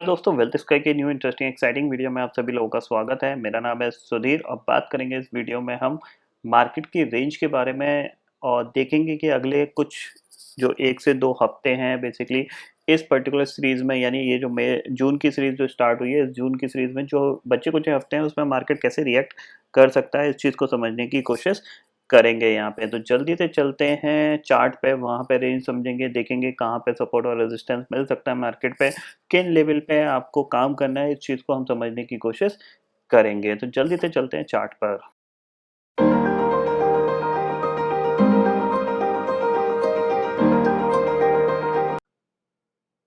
दोस्तों wealth sky के new interesting exciting video में आप सभी लोगों का स्वागत है। मेरा नाम है सुधीर और बात करेंगे इस वीडियो में हम मार्केट की रेंज के बारे में और देखेंगे कि अगले कुछ जो 1 से 2 हफ्ते हैं बेसिकली इस पर्टिकुलर सीरीज में, यानी ये जो मई जून की सीरीज जो स्टार्ट हुई है, इस जून की सीरीज में जो बच्चे कुछ हफ्ते हैं उसमें मार्केट कैसे रिएक्ट कर सकता है, इस चीज़ को समझने की कोशिश करेंगे यहाँ पे। तो जल्दी से चलते हैं चार्ट पे, वहाँ पे रेंज समझेंगे, देखेंगे कहाँ पे सपोर्ट और रेजिस्टेंस मिल सकता है मार्केट पे, किन लेवल पे आपको काम करना है, इस चीज़ को हम समझने की कोशिश करेंगे। तो जल्दी से चलते हैं चार्ट पर।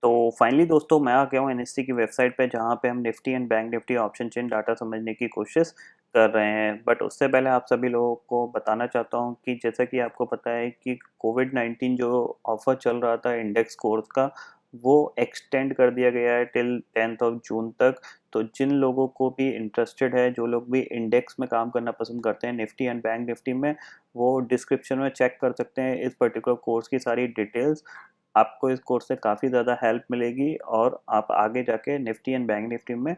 तो फाइनली दोस्तों मैं आ गया हूँ एनएससी की वेबसाइट पे, जहाँ पे हम Nifty and bank Nifty option chain data समझने की कोशिश कर रहे हैं। बट उससे पहले आप सभी लोगों को बताना चाहता हूँ कि जैसा कि आपको पता है कि कोविड-19 जो ऑफर चल रहा था इंडेक्स कोर्स का, वो एक्सटेंड कर दिया गया है टिल 10th ऑफ जून तक। तो जिन लोगों को भी इंटरेस्टेड है, जो लोग भी इंडेक्स में काम करना पसंद करते हैं निफ्टी एंड बैंक निफ्टी में, वो डिस्क्रिप्शन में चेक कर सकते हैं इस पर्टिकुलर कोर्स की सारी डिटेल्स। आपको इस कोर्स से काफ़ी ज़्यादा हेल्प मिलेगी और आप आगे जाके निफ्टी एंड बैंक निफ्टी में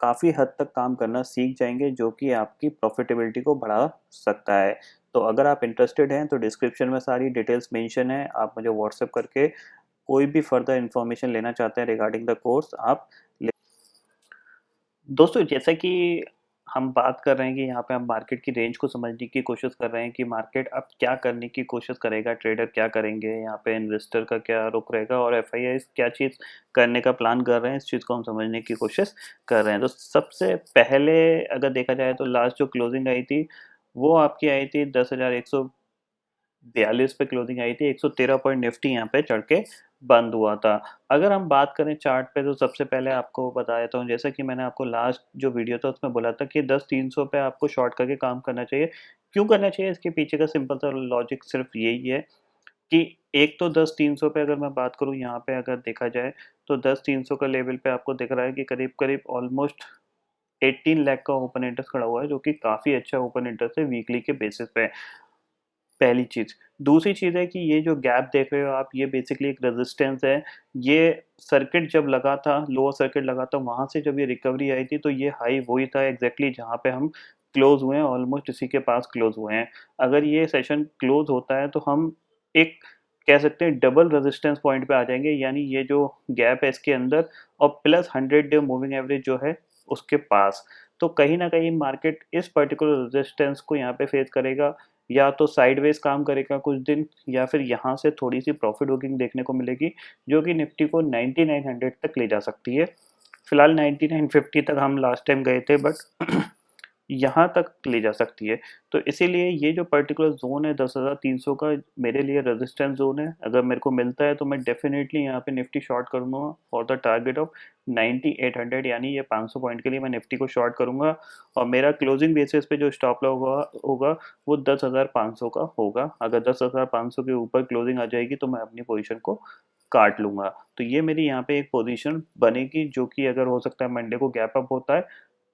काफ़ी हद तक काम करना सीख जाएंगे, जो कि आपकी प्रॉफिटेबिलिटी को बढ़ा सकता है। तो अगर आप इंटरेस्टेड हैं तो डिस्क्रिप्शन में सारी डिटेल्स मेंशन है, आप मुझे व्हाट्सएप करके कोई भी फर्दर इन्फॉर्मेशन लेना चाहते हैं रिगार्डिंग द कोर्स आप ले। दोस्तों जैसा कि हम बात कर रहे हैं कि यहाँ पे हम मार्केट की रेंज को समझने की कोशिश कर रहे हैं कि मार्केट अब क्या करने की कोशिश करेगा, ट्रेडर क्या करेंगे, यहाँ पे इन्वेस्टर का क्या रुख रहेगा और एफआईआई क्या चीज़ करने का प्लान कर रहे हैं, इस चीज़ को हम समझने की कोशिश कर रहे हैं। तो सबसे पहले अगर देखा जाए तो लास्ट जो क्लोजिंग आई थी वो आपकी आई थी 10,142 पे क्लोजिंग आई थी। 113 पॉइंट निफ्टी यहाँ पे चढ़ के बंद हुआ था। अगर हम बात करें चार्ट पे तो सबसे पहले आपको बता देता हूँ, जैसा कि मैंने आपको लास्ट जो वीडियो था उसमें बोला था कि 10,300 पे आपको शॉर्ट करके काम करना चाहिए। क्यों करना चाहिए, इसके पीछे का सिंपल सा लॉजिक सिर्फ यही है कि एक तो 10,300 पे अगर मैं बात करूँ, यहाँ पे अगर देखा जाए तो 10,300 का लेवल पे आपको दिख रहा है कि करीब करीब ऑलमोस्ट 18 लाख का ओपन इंटरेस्ट खड़ा हुआ है, जो कि काफ़ी अच्छा ओपन इंटरेस्ट है वीकली के बेसिस पे। पहली चीज़। दूसरी चीज़ है कि ये जो गैप देख रहे हो आप, ये बेसिकली एक रेजिस्टेंस है। ये सर्किट जब लगा था, लोअर सर्किट लगा था, वहाँ से जब ये रिकवरी आई थी तो ये हाई वही था एग्ज़ैक्टली जहाँ पे हम क्लोज़ हुए हैं, ऑलमोस्ट इसी के पास क्लोज़ हुए हैं। अगर ये सेशन क्लोज़ होता है तो हम एक कह सकते हैं डबल रेजिस्टेंस पॉइंट पे आ जाएँगे, यानी ये जो गैप है इसके अंदर और प्लस 100 डे मूविंग एवरेज जो है उसके पास। तो कहीं न कहीं मार्केट इस पर्टिकुलर रेजिस्टेंस को यहाँ पे फेस करेगा, या तो साइडवेज काम करेगा कुछ दिन, या फिर यहाँ से थोड़ी-सी प्रॉफिट बुकिंग देखने को मिलेगी, जो कि निफ्टी को 9900 तक ले जा सकती है। फिलहाल 9950 तक हम लास्ट टाइम गए थे, बट यहाँ तक ले जा सकती है। तो इसीलिए ये जो पर्टिकुलर ज़ोन है 10,300 का, मेरे लिए रेजिस्टेंस ज़ोन है। अगर मेरे को मिलता है तो मैं डेफ़िनेटली यहाँ पे निफ्टी शॉर्ट करूँगा फॉर द टारगेट ऑफ 9800, यानी ये 500 पॉइंट के लिए मैं निफ्टी को शॉर्ट करूँगा और मेरा क्लोजिंग बेसिस पे जो स्टॉप लॉस होगा वो 10,500 का होगा। अगर 10,500 के ऊपर क्लोजिंग आ जाएगी तो मैं अपनी पोजीशन को काट लूँगा। तो ये मेरी यहाँ पे एक पोजीशन बनेगी, जो कि अगर हो सकता है मंडे को गैप अप होता है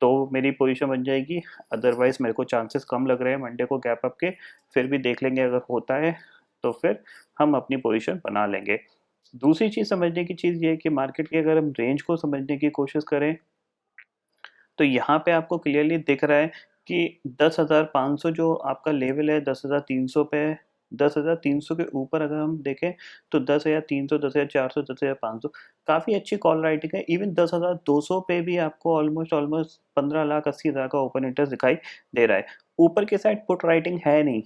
तो मेरी पोजीशन बन जाएगी। अदरवाइज़ मेरे को चांसेस कम लग रहे हैं मंडे को गैप अप के, फिर भी देख लेंगे अगर होता है तो फिर हम अपनी पोजीशन बना लेंगे। दूसरी चीज़ समझने की चीज़ ये है कि मार्केट की अगर हम रेंज को समझने की कोशिश करें, तो यहाँ पे आपको क्लियरली दिख रहा है कि 10,500 जो आपका लेवल है 10,300 पे, 10,300 के ऊपर अगर हम देखें तो 10,300, 10,400, 10,500 काफ़ी अच्छी कॉल राइटिंग है। इवन 10,200 पे भी आपको ऑलमोस्ट ऑलमोस्ट 15,80,000 का ओपन इंटरेस्ट दिखाई दे रहा है। ऊपर की साइड पुट राइटिंग है नहीं,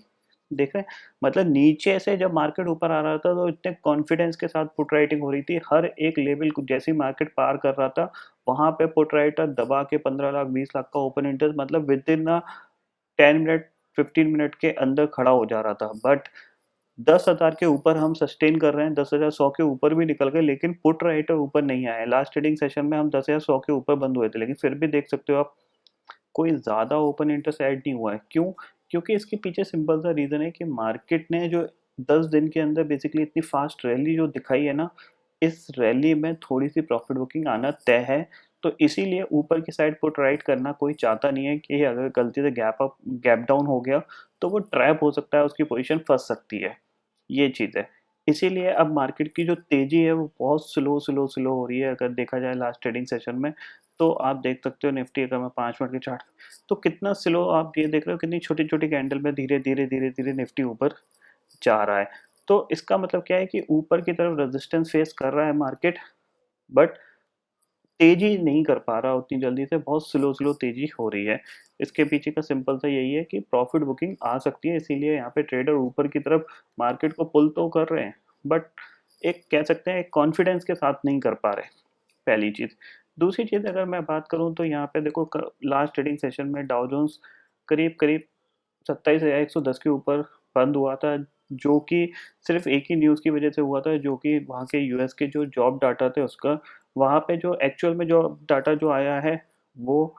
देख रहे हैं? मतलब नीचे से जब मार्केट ऊपर आ रहा था तो इतने कॉन्फिडेंस के साथ पुट राइटिंग हो रही थी, हर एक लेवल को जैसे ही मार्केट पार कर रहा था वहाँ पे पुट राइटर दबा के 15 लाख 20 लाख का ओपन इंटरेस्ट मतलब विद इन 10 मिनट 15 मिनट के अंदर खड़ा हो जा रहा था। बट 10,000 के ऊपर हम सस्टेन कर रहे हैं, 10,100 के ऊपर भी निकल गए, लेकिन पुट राइटर ऊपर नहीं आए। लास्ट ट्रेडिंग सेशन में हम 10,100 के ऊपर बंद हुए थे, लेकिन फिर भी देख सकते हो आप कोई ज़्यादा ओपन इंटरेस्ट ऐड नहीं हुआ है। क्यों? क्योंकि इसके पीछे सिंपल सा रीज़न है कि मार्केट ने जो 10 दिन के अंदर बेसिकली इतनी फास्ट रैली जो दिखाई है ना, इस रैली में थोड़ी-सी प्रॉफिट बुकिंग आना तय है। तो इसीलिए ऊपर की साइड पुट राइट करना कोई चाहता नहीं है कि अगर गलती से गैप डाउन हो गया, तो वो ट्रैप हो सकता है, उसकी पोज़ीशन फँस सकती है। ये चीज़ है। इसीलिए अब मार्केट की जो तेज़ी है वो बहुत स्लो हो रही है अगर देखा जाए लास्ट ट्रेडिंग सेशन में। तो आप देख सकते हो निफ्टी अगर मैं 5 मिनट के चार्ट तो कितना स्लो आप ये देख रहे हो कितनी छोटी-छोटी कैंडल में धीरे-धीरे निफ्टी ऊपर जा रहा है। तो इसका मतलब क्या है कि ऊपर की तरफ रेजिस्टेंस फेस कर रहा है मार्केट बट तेज़ी नहीं कर पा रहा उतनी जल्दी से, बहुत स्लो तेज़ी हो रही है। इसके पीछे का सिंपल सा यही है कि प्रॉफ़िट बुकिंग आ सकती है, इसीलिए यहाँ पे ट्रेडर ऊपर की तरफ मार्केट को पुल तो कर रहे हैं, बट एक कह सकते हैं एक कॉन्फिडेंस के साथ नहीं कर पा रहे, पहली चीज़। दूसरी चीज़ अगर मैं बात करूँ तो यहाँ पे देखो लास्ट ट्रेडिंग सेशन में डाउ जोन्स करीब-करीब 27,110 के ऊपर बंद हुआ था, जो कि सिर्फ़ एक ही न्यूज़ की वज़ह से हुआ था, जो कि वहाँ के यूएस के जो जॉब डाटा थे उसका, वहाँ पे जो एक्चुअल में जॉब डाटा जो आया है, वो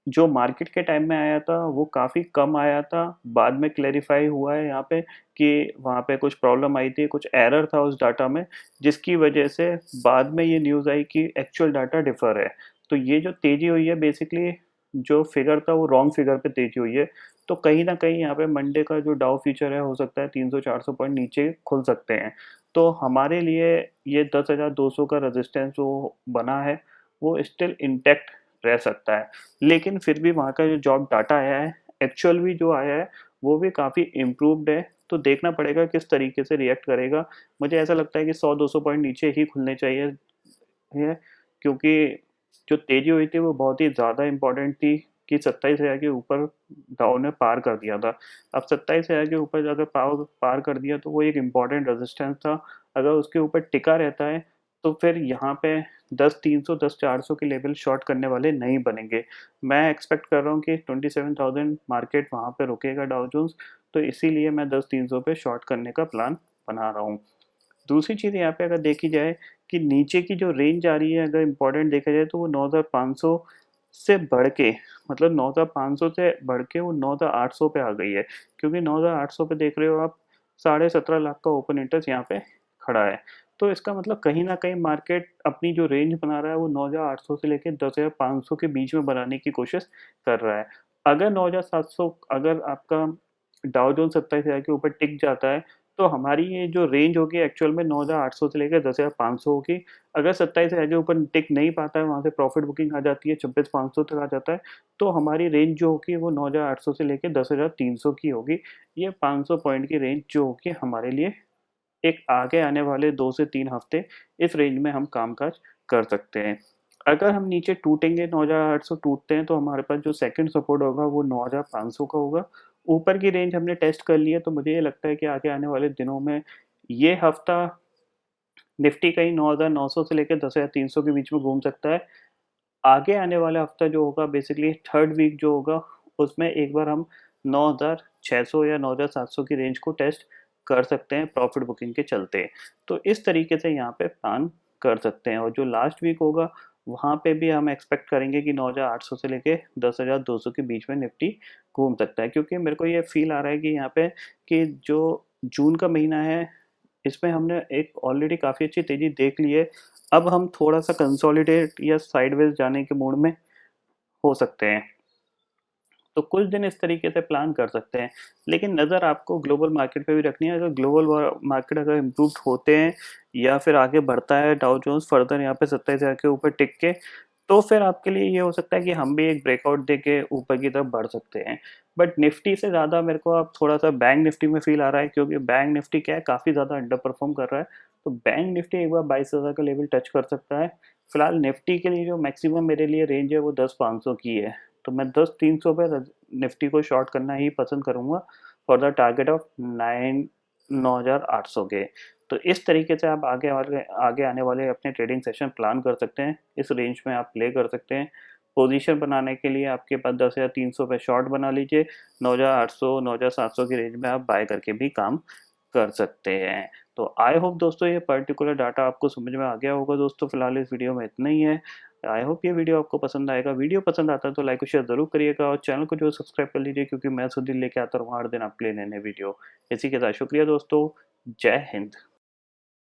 जो मार्केट के टाइम में आया था, वो काफ़ी कम आया था। बाद में क्लैरिफ़ाई हुआ है यहाँ पे कि वहाँ पे कुछ प्रॉब्लम आई थी, कुछ एरर था उस डाटा में, जिसकी वजह से बाद में ये न्यूज़ आई कि एक्चुअल डाटा डिफ़र है। तो ये जो तेज़ी हुई है बेसिकली जो फ़िगर था वो रॉन्ग फ़िगर पे तेज़ी हुई है। तो कहीं न कहीं यहाँ पे मंडे का जो डाउ फ्यूचर है हो सकता है 300-400 पॉइंट नीचे खुल सकते हैं। तो हमारे लिए ये 10,200 का रेज़िस्टेंस जो बना है, वो स्टिल इंटैक्ट रह सकता है। लेकिन फिर भी वहाँ का जो जॉब डाटा आया है, एक्चुअल भी जो आया है, वो भी काफ़ी इम्प्रूव्ड है, तो देखना पड़ेगा किस तरीके से रिएक्ट करेगा। मुझे ऐसा लगता है कि 100-200 पॉइंट नीचे ही खुलने चाहिए है, क्योंकि जो तेज़ी हुई थी वो बहुत ही ज़्यादा इम्पोर्टेंट थी कि 27,000 के ऊपर डाउ ने पार कर दिया था। अब 27,000 के ऊपर अगर पार कर दिया तो वो एक इम्पोर्टेंट रेजिस्टेंस था। अगर उसके ऊपर टिका रहता है, तो फिर यहाँ पे 10,300 10,400 के लेवल शॉर्ट करने वाले नहीं बनेंगे। मैं एक्सपेक्ट कर रहा हूँ कि 27,000 मार्केट वहाँ पे रुकेगा डाउ जोन्स, तो इसीलिए मैं 10,300 पे शॉर्ट करने का प्लान बना रहा हूँ। दूसरी चीज़ यहाँ पे अगर देखी जाए कि नीचे की जो रेंज आ रही है अगर इम्पोर्टेंट देखा जाए तो वो 9,500 से बढ़ के मतलब 9,500 से बढ़ के वो 9,800 पे आ गई है, क्योंकि 9,800 पे देख रहे हो आप 17.5 लाख का ओपन इंटरेस्ट यहाँ पे खड़ा है। तो इसका मतलब कहीं न कहीं मार्केट अपनी जो रेंज बना रहा है वो 9,800 से लेके 10,500 के बीच में बनाने की कोशिश कर रहा है। अगर 9,700 अगर आपका डाउ जोन्स 27,000 के ऊपर टिक जाता है, तो हमारी ये जो रेंज होगी एक्चुअल में 9,800 से लेकर 10,500 होगी। अगर 27,000 के ऊपर टिक नहीं पाता है, वहाँ से प्रॉफ़िट बुकिंग आ जाती है, 26,500 तक आ जाता है, तो हमारी रेंज जो होगी वो 9,800 से लेके 10,300 की होगी। ये 500 पॉइंट की रेंज जो होगी हमारे लिए एक आगे आने वाले 2 से 3 हफ़्ते इस रेंज में हम काम-काज कर सकते हैं। अगर हम नीचे टूटेंगे 9,800 टूटते हैं तो हमारे पास जो सेकंड सपोर्ट होगा वो 9,500 का होगा। ऊपर की रेंज हमने टेस्ट कर ली है तो मुझे ये लगता है कि आगे आने वाले दिनों में ये हफ़्ता निफ्टी कहीं 9,900 से लेके 10,300 के बीच में घूम सकता है। आगे आने वाला हफ़्ता जो होगा बेसिकली थर्ड वीक जो होगा उसमें एक बार हम 9,600 या 9,700 की रेंज को टेस्ट कर सकते हैं प्रॉफ़िट बुकिंग के चलते। तो इस तरीके से यहाँ पे प्लान कर सकते हैं और जो लास्ट वीक होगा वहाँ पे भी हम एक्सपेक्ट करेंगे कि 9,800 से लेके 10,200 के बीच में निफ्टी घूम सकता है, क्योंकि मेरे को ये फ़ील आ रहा है कि यहाँ पे कि जो जून का महीना है इसमें हमने एक ऑलरेडी काफ़ी अच्छी तेज़ी देख ली है। अब हम थोड़ा-सा कंसोलिडेट या साइडवेज़ जाने के मूड में हो सकते हैं। तो कुछ दिन इस तरीके से प्लान कर सकते हैं। लेकिन नज़र आपको ग्लोबल मार्केट पे भी रखनी है। अगर ग्लोबल मार्केट अगर इम्प्रूव्ड होते हैं या फिर आगे बढ़ता है डाउ जोन्स फर्दर यहाँ पे 27,000 के ऊपर टिक के, तो फिर आपके लिए ये हो सकता है कि हम भी एक ब्रेकआउट देके ऊपर की तरफ बढ़ सकते हैं। बट निफ्टी से ज़्यादा मेरे को अब थोड़ा-सा बैंक निफ्टी में फ़ील आ रहा है, क्योंकि बैंक निफ्टी क्या है काफ़ी ज़्यादा अंडर परफ़ॉर्म कर रहा है। तो बैंक निफ्टी एक बार 22,000 का लेवल टच कर सकता है। फिलहाल निफ्टी के लिए जो मैक्सिमम मेरे लिए रेंज है वो 10,500 की है। तो मैं 10,300 पे निफ्टी को शॉर्ट करना ही पसंद करूँगा फॉर द टारगेट ऑफ 9,800 के। तो इस तरीके से आप आगे आने वाले अपने ट्रेडिंग सेशन प्लान कर सकते हैं। इस रेंज में आप प्ले कर सकते हैं। पोजीशन बनाने के लिए आपके पास 10,300 पे शॉर्ट बना लीजिए, 9,800 9,700 की रेंज में आप बाय करके भी काम कर सकते हैं। तो आई होप दोस्तों ये पर्टिकुलर डाटा आपको समझ में आ गया होगा दोस्तों। फिलहाल इस वीडियो में इतना ही है। आई होप ये वीडियो आपको पसंद आएगा। वीडियो पसंद आता है तो लाइक और शेयर ज़रूर करिएगा और चैनल को जो सब्सक्राइब कर लीजिए, क्योंकि मैं सुधीर लेके आता रहूँ हर दिन आपके लिए नए-नए वीडियो। इसी के साथ शुक्रिया दोस्तों। जय हिंद।